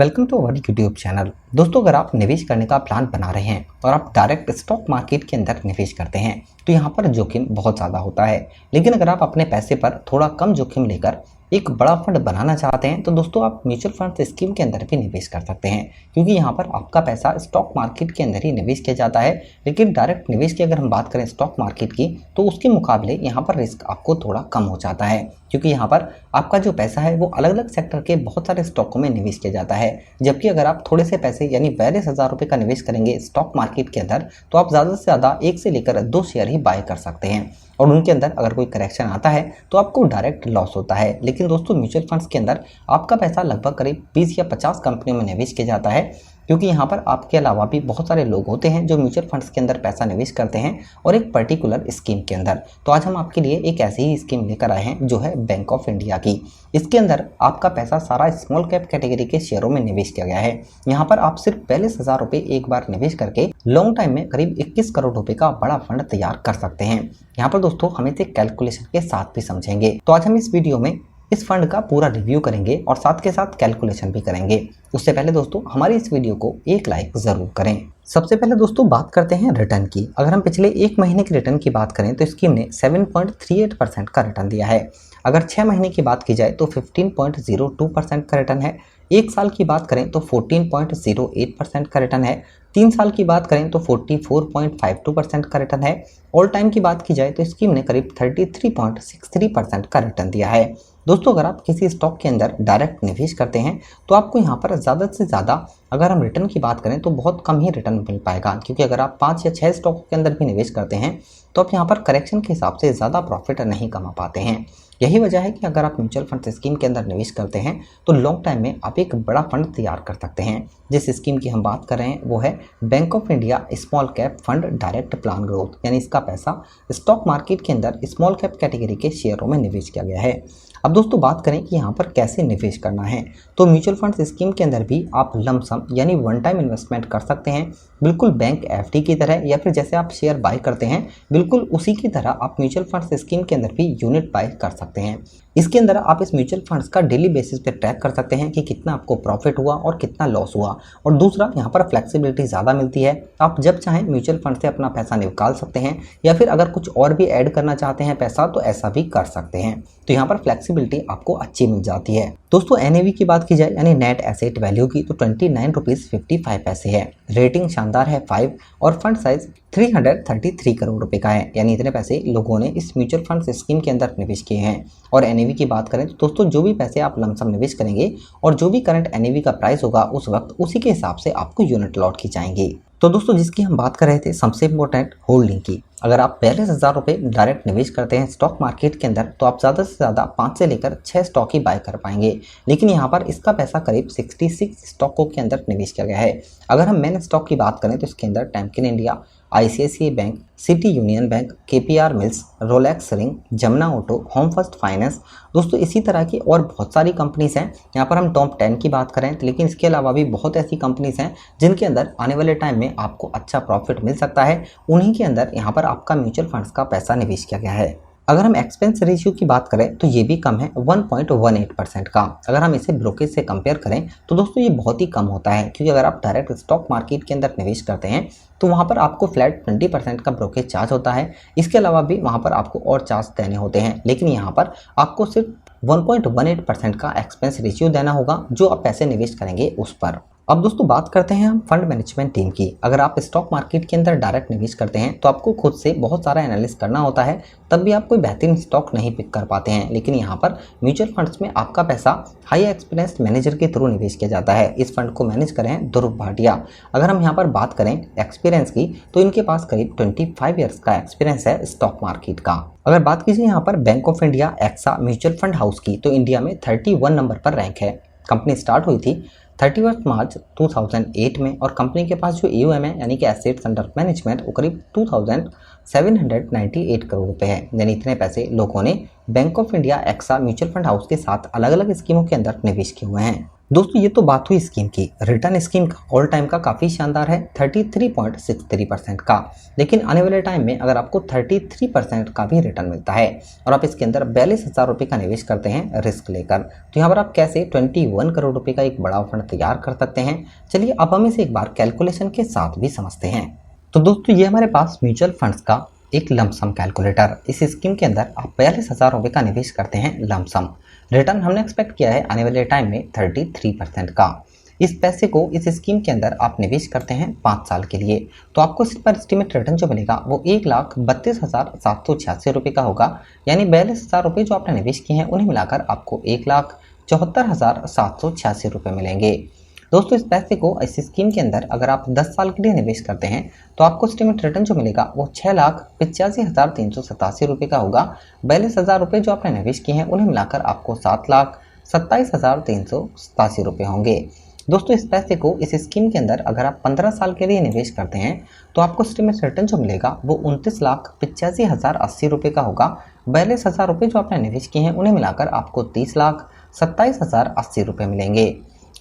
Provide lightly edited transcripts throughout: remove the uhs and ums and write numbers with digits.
Welcome to our YouTube channel. दोस्तों, अगर आप निवेश करने का प्लान बना रहे हैं और आप डायरेक्ट स्टॉक मार्केट के अंदर निवेश करते हैं तो यहाँ पर जोखिम बहुत ज़्यादा होता है। लेकिन अगर आप अपने पैसे पर थोड़ा कम जोखिम लेकर एक बड़ा फंड बनाना चाहते हैं तो दोस्तों आप म्यूचुअल फंड स्कीम के अंदर भी निवेश कर सकते हैं, क्योंकि यहाँ पर आपका पैसा स्टॉक मार्केट के अंदर ही निवेश किया जाता है। लेकिन डायरेक्ट निवेश की अगर हम बात करें स्टॉक मार्केट की तो उसके मुकाबले यहाँ पर रिस्क आपको थोड़ा कम हो जाता है, क्योंकि यहाँ पर आपका जो पैसा है वो अलग अलग सेक्टर के बहुत सारे स्टॉकों में निवेश किया जाता है। जबकि अगर आप थोड़े से पैसे यानी 42,000 रुपये का निवेश करेंगे स्टॉक मार्केट के अंदर तो आप ज़्यादा से ज़्यादा 1 से लेकर 2 शेयर ही बाय कर सकते हैं और उनके अंदर अगर कोई करेक्शन आता है तो आपको डायरेक्ट लॉस होता है। लेकिन दोस्तों म्यूचुअल फंड्स के अंदर आपका पैसा लगभग करीब 20 या 50 कंपनियों में निवेश किया जाता है, क्योंकि यहाँ पर आपके अलावा भी बहुत सारे लोग होते हैं जो म्यूचुअल फंड्स के अंदर पैसा निवेश करते हैं और एक पर्टिकुलर स्कीम के अंदर। तो आज हम आपके लिए एक ऐसी ही स्कीम लेकर आए हैं जो है बैंक ऑफ इंडिया की। इसके अंदर आपका पैसा सारा स्मॉल कैप कैटेगरी के शेयरों में निवेश किया गया है। यहाँ पर आप सिर्फ 42,000 रुपये एक बार निवेश करके लॉन्ग टाइम में करीब 21 करोड़ रुपए का बड़ा फंड तैयार कर सकते हैं। यहाँ पर दोस्तों हम इसे कैलकुलेशन के साथ भी समझेंगे। तो आज हम इस वीडियो में इस फंड का पूरा रिव्यू करेंगे और साथ के साथ कैलकुलेशन भी करेंगे। उससे पहले दोस्तों हमारी इस वीडियो को एक लाइक जरूर करें। सबसे पहले दोस्तों बात करते हैं रिटर्न की। अगर हम पिछले एक महीने के रिटर्न की बात करें तो स्कीम ने 7.38% का रिटर्न दिया है। अगर 6 महीने की बात की जाए तो 15.02% का रिटर्न है। 1 साल की बात करें तो 14.08% का रिटर्न है। 3 साल की बात करें तो 44.52% का रिटर्न है। ऑल टाइम की बात की जाए तो स्कीम ने करीब 33.63% का रिटर्न दिया है। दोस्तों अगर आप किसी स्टॉक के अंदर डायरेक्ट निवेश करते हैं तो आपको यहाँ पर ज़्यादा से ज़्यादा अगर हम रिटर्न की बात करें तो बहुत कम ही रिटर्न मिल पाएगा, क्योंकि अगर आप 5 या 6 स्टॉक के अंदर भी निवेश करते हैं तो आप यहाँ पर करेक्शन के हिसाब से ज़्यादा प्रॉफिट नहीं कमा पाते हैं। यही वजह है कि अगर आप म्यूचुअल फंड स्कीम के अंदर निवेश करते हैं तो लॉन्ग टाइम में आप एक बड़ा फंड तैयार कर सकते हैं। जिस स्कीम की हम बात कर रहे हैं वो है bank of India small cap fund direct plan growth, यानी इसका पैसा स्टॉक मार्केट के अंदर स्मॉल कैप कैटेगरी के शेयरों में निवेश किया गया है। अब दोस्तों बात करें कि यहाँ पर कैसे निवेश करना है तो म्यूचुअल फंड स्कीम के अंदर भी आप लमसम यानी वन टाइम इन्वेस्टमेंट कर सकते हैं, बिल्कुल बैंक एफडी की तरह, या फिर जैसे आप शेयर बाय करते हैं बिल्कुल उसी की तरह आप म्यूचुअल फंड स्कीम के अंदर भी यूनिट बाय कर सकते हैं। इसके अंदर आप इस म्यूचुअल फंड्स का डेली बेसिस पे ट्रैक कर सकते हैं कि कितना आपको प्रॉफिट हुआ और कितना लॉस हुआ। और दूसरा यहाँ पर फ्लेक्सिबिलिटी ज़्यादा मिलती है, आप जब चाहें म्यूचुअल फंड से अपना पैसा निकाल सकते हैं या फिर अगर कुछ और भी ऐड करना चाहते हैं पैसा तो ऐसा भी कर सकते हैं। तो यहाँ पर फ्लेक्सिबिलिटी आपको अच्छी मिल जाती है। दोस्तों एनएवी की बात की जाए यानी नेट एसेट वैल्यू की तो 29.55 है। रेटिंग शानदार है 5 और फंड साइज 333 करोड़ रुपए का है, यानी इतने पैसे लोगों ने इस म्यूचुअल फंड स्कीम के अंदर निवेश किए हैं। और एनएवी की बात करें तो दोस्तों जो भी पैसे आप लमसम निवेश करेंगे और जो भी करंट एनएवी का प्राइस होगा उस वक्त उसी के हिसाब से आपको यूनिट लॉट की जाएंगी। तो दोस्तों जिसकी हम बात कर रहे थे सबसे इम्पोर्टेंट होल्डिंग की, अगर आप 42,000 रुपये डायरेक्ट निवेश करते हैं स्टॉक मार्केट के अंदर तो आप ज़्यादा से ज़्यादा 5 से लेकर 6 स्टॉक ही बाय कर पाएंगे। लेकिन यहाँ पर इसका पैसा करीब 66 स्टॉकों के अंदर निवेश किया गया है। अगर हम मेन स्टॉक की बात करें तो इसके अंदर Timken India, ICICI Bank, City Union Bank, KPR Mills, Rolex Ring, Jamna Auto, Home First Finance, दोस्तों इसी तरह की और बहुत सारी कंपनीज हैं। यहाँ पर हम टॉप 10 की बात करें लेकिन इसके अलावा भी बहुत ऐसी कंपनीज हैं जिनके अंदर आने वाले टाइम में आपको अच्छा प्रॉफिट मिल सकता है। उन्हीं के अंदर यहाँ पर आपका म्यूचुअल फंड्स का पैसा निवेश किया गया है। अगर हम एक्सपेंस रेशियो की बात करें तो ये भी कम है 1.18% का। अगर हम इसे ब्रोकेज से कंपेयर करें तो दोस्तों ये बहुत ही कम होता है, क्योंकि अगर आप डायरेक्ट स्टॉक मार्केट के अंदर निवेश करते हैं तो वहाँ पर आपको फ्लैट 20% का ब्रोकेज चार्ज होता है। इसके अलावा भी वहाँ पर आपको और चार्ज देने होते हैं, लेकिन यहाँ पर आपको सिर्फ 1.18% का एक्सपेंस रेशियो देना होगा जो आप पैसे निवेश करेंगे उस पर। अब दोस्तों बात करते हैं हम फंड मैनेजमेंट टीम की। अगर आप स्टॉक मार्केट के अंदर डायरेक्ट निवेश करते हैं तो आपको खुद से बहुत सारा एनालिसिस करना होता है, तब भी आप कोई बेहतरीन स्टॉक नहीं पिक कर पाते हैं। लेकिन यहाँ पर म्यूचुअल फंड्स में आपका पैसा हाई एक्सपीरियंस मैनेजर के थ्रू निवेश किया जाता है। इस फंड को मैनेज करें ध्रुव भाटिया। अगर हम यहाँ पर बात करें एक्सपीरियंस की तो इनके पास करीब 25 ईयर्स का एक्सपीरियंस है स्टॉक मार्केट का। अगर बात कीजिए यहाँ पर Bank of India Axa mutual fund house की तो इंडिया में 31 नंबर पर रैंक है। कंपनी स्टार्ट हुई थी 31 मार्च 2008 में और कंपनी के पास जो AUM है यानी कि एसेट्स अंडर मैनेजमेंट वो करीब 2798 करोड़ रुपए है। यानी इतने पैसे लोगों ने Bank of India Axa mutual fund house के साथ अलग अलग स्कीमों के अंदर निवेश किए हुए हैं। दोस्तों ये तो बात हुई स्कीम की। रिटर्न स्कीम का ऑल टाइम का काफ़ी शानदार है 33.63% का, लेकिन आने वाले टाइम में अगर आपको 33% का भी रिटर्न मिलता है और आप इसके अंदर 42,000 रुपये का निवेश करते हैं रिस्क लेकर, तो यहाँ पर आप कैसे 21 करोड़ रुपये का एक बड़ा फंड तैयार कर सकते हैं। चलिए अब हम इसे एक बार कैलकुलेशन के साथ भी समझते हैं। तो दोस्तों ये हमारे पास म्यूचुअल फंड्स का एक लमसम कैलकुलेटर। इस स्कीम के अंदर आप 42,000 रुपये का निवेश करते हैं लमसम। रिटर्न हमने एक्सपेक्ट किया है आने वाले टाइम में 33% का। इस पैसे को इस स्कीम के अंदर आप निवेश करते हैं 5 साल के लिए, तो आपको इस पर एस्टिमेट रिटर्न जो मिलेगा वो 1,32,786 रुपये का होगा। यानी 42,000 रुपये जो आपने निवेश किए हैं उन्हें मिलाकर आपको 1,74,786 रुपये मिलेंगे। दोस्तों इस पैसे को इस स्कीम के अंदर अगर आप 10 साल के लिए निवेश करते हैं तो आपको एस्टिमेट रिटर्न जो मिलेगा वो 6,85,387 रुपये का होगा। 42,000 रुपये जो आपने निवेश किए हैं उन्हें मिलाकर आपको 7,27,387 रुपये होंगे। दोस्तों इस पैसे को इस स्कीम के अंदर अगर आप 15 साल के लिए निवेश करते हैं तो आपको एस्टिमेट रिटर्न जो मिलेगा वो 29,85,080 रुपये का होगा। 42,000 रुपये जो आपने निवेश किए हैं उन्हें मिलाकर आपको 30,27,080 रुपये मिलेंगे।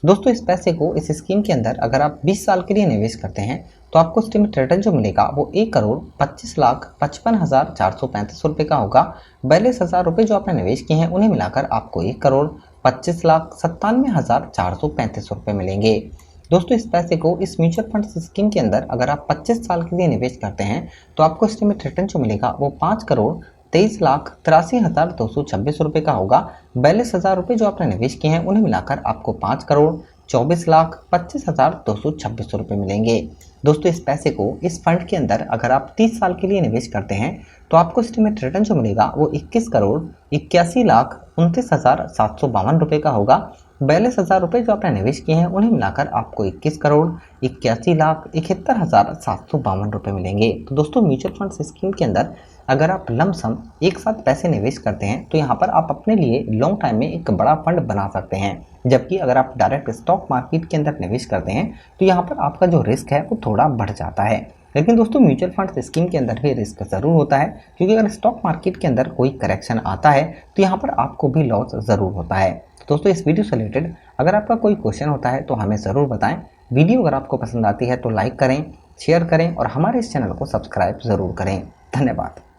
दोस्तों इस पैसे को इस स्कीम के अंदर अगर आप 20 साल के लिए निवेश करते हैं तो आपको एस्टिमेट रिटर्न जो मिलेगा वो 1,25,55,435 रुपये का होगा। 42,000 रुपये जो आपने निवेश किए हैं उन्हें मिलाकर आपको 1,25,97,435 रुपये मिलेंगे। दोस्तों इस पैसे को इस म्यूचुअल फंड स्कीम के अंदर अगर आप 25 साल के लिए निवेश करते हैं तो आपको एस्टिमेट रिटर्न जो मिलेगा वो 5,23,83,226 रुपये का होगा। 42,000 रुपये जो आपने निवेश किए हैं उन्हें मिलाकर आपको 5,24,25,226 रुपये मिलेंगे। दोस्तों इस पैसे को इस फंड के अंदर अगर आप 30 साल के लिए निवेश करते हैं तो आपको एस्टिमेट रिटर्न जो मिलेगा वो 21,81,29,752 रुपये का होगा। 42,000 रुपये जो आपने निवेश किए हैं उन्हें मिलाकर आपको 21,81,71,752 रुपये मिलेंगे। तो दोस्तों म्यूचुअल फंड स्कीम के अंदर अगर आप लमसम एक साथ पैसे निवेश करते हैं तो यहाँ पर आप अपने लिए लॉन्ग टाइम में एक बड़ा फंड बना सकते हैं, जबकि अगर आप डायरेक्ट स्टॉक मार्केट के अंदर निवेश करते हैं तो यहाँ पर आपका जो रिस्क है वो थोड़ा बढ़ जाता है। लेकिन दोस्तों म्यूचुअल फंड स्कीम के अंदर भी रिस्क ज़रूर होता है, क्योंकि अगर स्टॉक मार्केट के अंदर कोई करेक्शन आता है तो यहाँ पर आपको भी लॉस ज़रूर होता है। दोस्तों इस वीडियो से रिलेटेड अगर आपका कोई क्वेश्चन होता है तो हमें ज़रूर बताएं। वीडियो अगर आपको पसंद आती है तो लाइक करें, शेयर करें और हमारे इस चैनल को सब्सक्राइब ज़रूर करें। धन्यवाद।